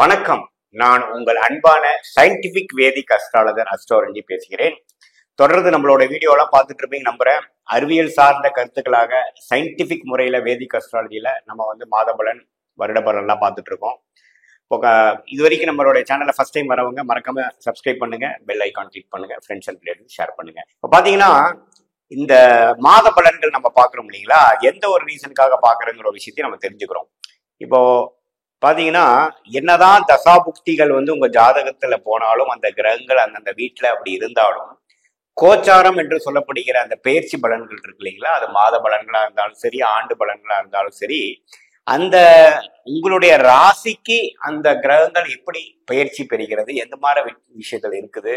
வணக்கம். நான் உங்கள் அன்பான சயின்டிபிக் வேதிக் அஸ்ட்ராலஜர் அஸ்ட்ரோரஞ்சி பேசுகிறேன். தொடர்ந்து நம்மளோட வீடியோலாம் பார்த்துட்டு இருப்பீங்க நம்புறேன். அறிவியல் சார்ந்த கருத்துக்களாக சயின்டிபிக் முறையில வேதிக் அஸ்ட்ராலஜியில நம்ம மாத பலன் வருட பலன்லாம் பார்த்துட்டு இருக்கோம். இப்போ இது வரைக்கும் நம்மளோட சேனலை ஃபர்ஸ்ட் டைம் வரவங்க மறக்காம சப்ஸ்கிரைப் பண்ணுங்க, பெல் ஐக்கான் கிளிக் பண்ணுங்க, ஃப்ரெண்ட்ஸ் அண்ட் ரிலேட்டிவ் ஷேர் பண்ணுங்க. இப்போ பாத்தீங்கன்னா இந்த மாத பலன்கள் நம்ம பாக்குறோம் இல்லைங்களா, எந்த ஒரு ரீசனுக்காக பாக்குறோங்கிற ஒரு விஷயத்தையும் நம்ம தெரிஞ்சுக்கிறோம். இப்போ பாத்தீங்கன்னா என்னதான் தசாபுக்திகள் உங்க ஜாதகத்துல போனாலும் அந்த கிரகங்கள் அந்தந்த வீட்டுல அப்படி இருந்தாலும் கோச்சாரம் என்று சொல்லப்படுகிற அந்த பயிற்சி பலன்கள் இருக்கு இல்லைங்களா, அது மாத பலன்களா இருந்தாலும் சரி, ஆண்டு பலன்களா இருந்தாலும் சரி, அந்த உங்களுடைய ராசிக்கு அந்த கிரகங்கள் எப்படி பயிற்சி பெறுகிறது, எந்த மாதிரி விஷயங்கள் இருக்குது,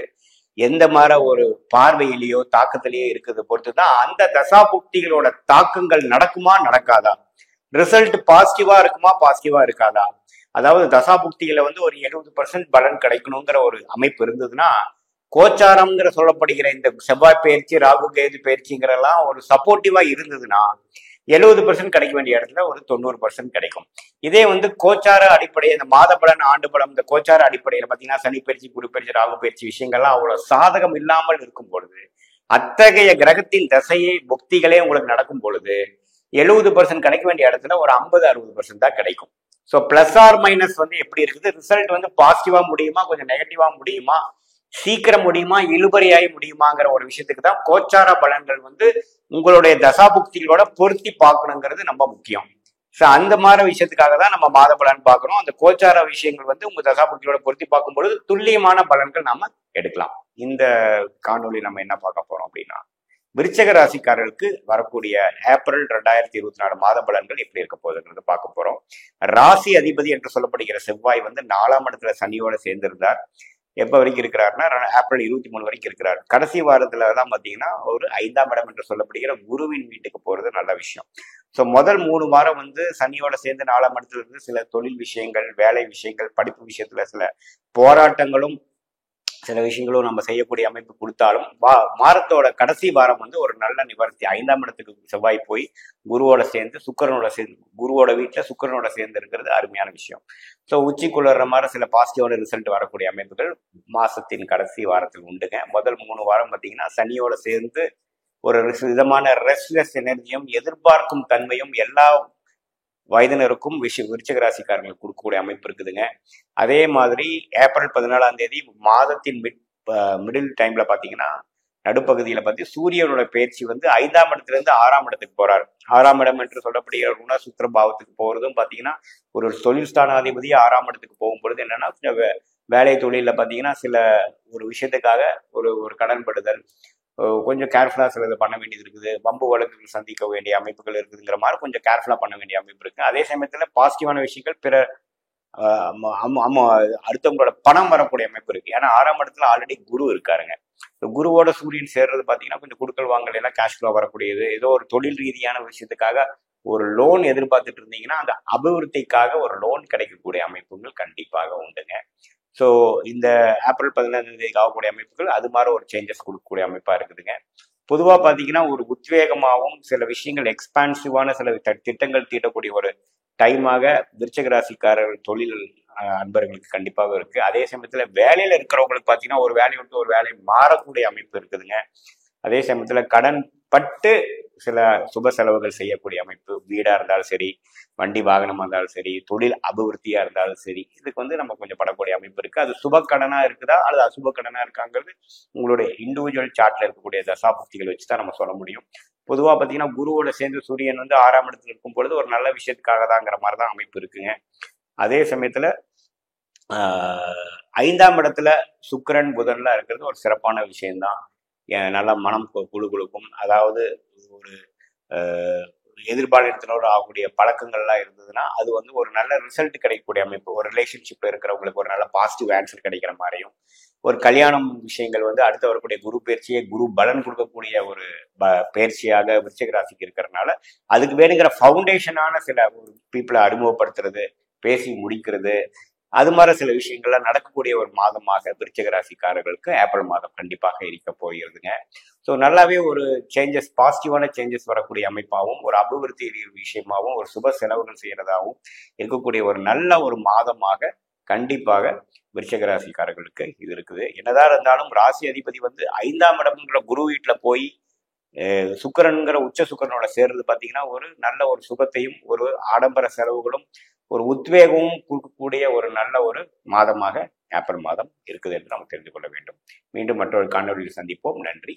எந்த மாதிரி ஒரு பார்வையிலேயோ தாக்கத்திலேயோ இருக்குது பொறுத்துதான் அந்த தசாபுக்திகளோட தாக்கங்கள் நடக்குமா நடக்காதா, ரிசல்ட் பாசிட்டிவா இருக்குமா பாசிட்டிவா இருக்காதா. அதாவது தசாபுக்திகளை ஒரு 70% பலன் கிடைக்கணுங்கிற ஒரு அமைப்பு இருந்ததுன்னா, கோச்சாரம்ங்கிற சொல்லப்படுகிற இந்த செவ்வாய் பயிற்சி, ராகு கேது பயிற்சிங்கிறலாம் ஒரு சப்போர்ட்டிவா இருந்ததுன்னா 70% கிடைக்க வேண்டிய இடத்துல ஒரு 90% கிடைக்கும். இதே கோச்சார அடிப்படை, இந்த மாத பலன் ஆண்டு பலம், இந்த கோச்சார அடிப்படையில பாத்தீங்கன்னா சனி பயிற்சி, குரு பயிற்சி, ராகு பயிற்சி விஷயங்கள்லாம் அவ்வளவு சாதகம் இல்லாமல் இருக்கும் பொழுது, அத்தகைய கிரகத்தின் தசையை புக்திகளே உங்களுக்கு நடக்கும் பொழுது 70% கிடைக்க வேண்டிய இடத்துல ஒரு 50-60% தான் கிடைக்கும். ஸோ பிளஸ் ஆர் மைனஸ் எப்படி இருக்குது, ரிசல்ட் பாசிட்டிவா முடியுமா, கொஞ்சம் நெகட்டிவா முடியுமா, சீக்கிரம் முடியுமா, இழுபறியாகி முடியுமாங்கிற ஒரு விஷயத்துக்கு தான் கோச்சார பலன்கள் உங்களுடைய தசாபுக்திகளோட பொருத்தி பார்க்கணுங்கிறது ரொம்ப முக்கியம். ஸோ அந்த மாதிரி விஷயத்துக்காக தான் நம்ம மாத பலன் பார்க்கணும். அந்த கோச்சார விஷயங்கள் உங்க தசாபுக்திகளோட பொருத்தி பார்க்கும்பொழுது துல்லியமான பலன்கள் நாம எடுக்கலாம். இந்த காணொலி நம்ம என்ன பார்க்க போறோம் அப்படின்னா, விருச்சக ராசிக்காரர்களுக்கு வரக்கூடிய ஏப்ரல் 2024 மாத பலன்கள் எப்படி இருக்க போகுதுங்கிறது பார்க்க போறோம். ராசி அதிபதி என்று சொல்லப்படுகிற செவ்வாய் 4ஆம் இடத்துல சனியோட சேர்ந்திருந்தார். எப்ப வரைக்கும் இருக்கிறாருன்னா ஏப்ரல் 23 வரைக்கும் இருக்கிறார். கடைசி வாரத்துலதான் பாத்தீங்கன்னா ஒரு 5ஆம் இடம் என்று சொல்லப்படுகிற குருவின் வீட்டுக்கு போறது நல்ல விஷயம். ஸோ முதல் 3 வாரம் சனியோட சேர்ந்து 4ஆம் இடத்துல இருந்து சில தொழில் விஷயங்கள், வேலை விஷயங்கள், படிப்பு விஷயத்துல சில போராட்டங்களும் சில விஷயங்களும் நம்ம செய்யக்கூடிய அமைப்பு கொடுத்தாலும் வாரத்தோட கடைசி வாரம் ஒரு நல்ல நிவர்த்தி. 5ஆம் இடத்துக்கு செவ்வாய் போய் குருவோட சேர்ந்து குருவோட வீட்டுல சுக்கிரனோட சேர்ந்து இருக்கிறது அருமையான விஷயம். ஸோ உச்சிக்குள்ள மாதிரி சில பாசிட்டிவான ரிசல்ட் வரக்கூடிய அமைப்புகள் மாசத்தின் கடைசி வாரத்தில் உண்டுங்க. முதல் 3 வாரம் பாத்தீங்கன்னா சனியோட சேர்ந்து ஒரு விதமான ரெஸ்ட்லெஸ் எனர்ஜியும் எதிர்பார்க்கும் தன்மையும் எல்லா வயதினருக்கும் விருச்சிக ராசிக்காரங்களுக்கு கொடுக்கக்கூடிய அமைப்பு இருக்குதுங்க. அதே மாதிரி ஏப்ரல் 14ஆம் தேதி மாதத்தின் மிடில் டைம்ல பாத்தீங்கன்னா நடுப்பகுதியில சூரியனோட பயிற்சி 5ஆம் இடத்துல இருந்து 6ஆம் இடத்துக்கு போறாரு. 6ஆம் இடம் என்று சொல்லப்படுகிற ருண சுத்திர பாவத்துக்கு போறதும் பாத்தீங்கன்னா ஒரு தொழில் ஸ்தானாதிபதி 6ஆம் இடத்துக்கு போகும் பொழுது என்னன்னா வேலை தொழில பாத்தீங்கன்னா சில ஒரு விஷயத்துக்காக ஒரு கடன்படுதல், கொஞ்சம் கேர்ஃபுல்லா சிலது பண்ண வேண்டியது இருக்குது, வம்பு வழக்குகள் சந்திக்க வேண்டிய அமைப்புகள் இருக்குதுங்கிற மாதிரி கொஞ்சம் கேர்ஃபுல்லா பண்ண வேண்டிய அமைப்பு இருக்கு. அதே சமயத்துல பாசிட்டிவான விஷயங்கள் பிற அடுத்தவங்களோட பணம் வரக்கூடிய அமைப்பு இருக்கு. ஏன்னா 6ஆம் இடத்துல ஆல்ரெடி குரு இருக்காருங்க. குருவோட சூரியன் சேர்றது பாத்தீங்கன்னா கொஞ்சம் கொடுக்கல் வாங்கல் எல்லாம் கேஷ் ஃப்ளோ வரக்கூடியது. ஏதோ ஒரு தொழில் ரீதியான விஷயத்துக்காக ஒரு லோன் எதிர்பார்த்துட்டு இருந்தீங்கன்னா அந்த அபிவிருத்திக்காக ஒரு லோன் கிடைக்கக்கூடிய அமைப்புகள் கண்டிப்பாக உண்டுங்க. ஸோ இந்த ஏப்ரல் 15ஆம் தேதிக்கு ஆகக்கூடிய அமைப்புகள் அது மாதிரி ஒரு சேஞ்சஸ் கொடுக்கக்கூடிய அமைப்பா இருக்குதுங்க. பொதுவாக பார்த்தீங்கன்னா ஒரு உத்வேகமாகவும் சில விஷயங்கள் எக்ஸ்பான்சிவான சில திட்டங்கள் தீட்டக்கூடிய ஒரு டைமாக விருச்சிக ராசிக்காரர்கள் தொழில் அன்பர்களுக்கு கண்டிப்பாக இருக்கு. அதே சமயத்துல வேலையில இருக்கிறவங்களுக்கு பார்த்தீங்கன்னா ஒரு வேலையை விட்டு ஒரு வேலை மாறக்கூடிய அமைப்பு இருக்குதுங்க. அதே சமயத்துல கடன் பட்டு சில சுப செலவுகள் செய்யக்கூடிய அமைப்பு, வீடா இருந்தாலும் சரி, வண்டி வாகனமா இருந்தாலும் சரி, தொழில் அபிவிருத்தியா இருந்தாலும் சரி, இதுக்கு நம்ம கொஞ்சம் படக்கூடிய அமைப்பு இருக்கு. அது சுப கடனா இருக்குதா அல்லது அசுப கடனா இருக்காங்கிறது உங்களுடைய இண்டிவிஜுவல் சார்ட்ல இருக்கக்கூடிய தசாபுக்திகள் வச்சுதான் நம்ம சொல்ல முடியும். பொதுவா பாத்தீங்கன்னா குருவோட சேர்ந்து சூரியன் 6ஆம் இடத்துல இருக்கும் பொழுது ஒரு நல்ல விஷயத்துக்காக தாங்கிற மாதிரிதான் அமைப்பு இருக்குங்க. அதே சமயத்துல 5ஆம் இடத்துல சுக்கிரன் புதன்லாம் இருக்கிறது ஒரு சிறப்பான விஷயம்தான். நல்லா மனம் குழுக்கும். அதாவது ஒரு எதிர்பாலினத்தினோட ஆகக்கூடிய பழக்கங்கள்லாம் இருந்ததுன்னா அது ஒரு நல்ல ரிசல்ட் கிடைக்கக்கூடிய அமைப்பு. ஒரு ரிலேஷன்ஷிப்ல இருக்கிறவங்களுக்கு ஒரு நல்ல பாசிட்டிவ் ஆன்சர் கிடைக்கிற மாதிரியும், ஒரு கல்யாணம் விஷயங்கள் அடுத்த வரக்கூடிய குரு பயிற்சியை குரு பலன் கொடுக்கக்கூடிய ஒரு பயிற்சியாக விருச்சிக ராசிக்கு இருக்கிறதுனால அதுக்கு வேணுங்கிற ஃபவுண்டேஷனான சில ஒரு பீப்புளை அறிமுகப்படுத்துறது, பேசி முடிக்கிறது, அது மாதிரி சில விஷயங்கள்லாம் நடக்கக்கூடிய ஒரு மாதமாக விருச்சிக ராசிக்காரர்களுக்கு ஏப்ரல் மாதம் கண்டிப்பாக இருக்க போகிறதுங்க. ஸோ நல்லாவே ஒரு சேஞ்சஸ், பாசிட்டிவான சேஞ்சஸ் வரக்கூடிய அமைப்பாகவும், ஒரு அபிவிருத்தி விஷயமாகவும், ஒரு சுப செலவுகள் செய்யறதாகவும் இருக்கக்கூடிய ஒரு நல்ல ஒரு மாதமாக கண்டிப்பாக விருச்சிக ராசிக்காரர்களுக்கு இது இருக்குது. என்னதான் இருந்தாலும் ராசி அதிபதி வந்து 5ஆம் இடம்ங்கிற குரு வீட்டுல போய் சுக்கிரன்கிற உச்ச சுக்கிரனோட சேர்றது பார்த்தீங்கன்னா ஒரு நல்ல ஒரு சுகத்தையும் ஒரு ஆடம்பர செலவுகளும் ஒரு உத்வேகமும் கொடுக்கக்கூடிய ஒரு நல்ல ஒரு மாதமாக ஏப்ரல் மாதம் இருக்குது என்று நாம் தெரிந்து கொள்ள வேண்டும். மீண்டும் மற்றொரு காணொலியில் சந்திப்போம். நன்றி.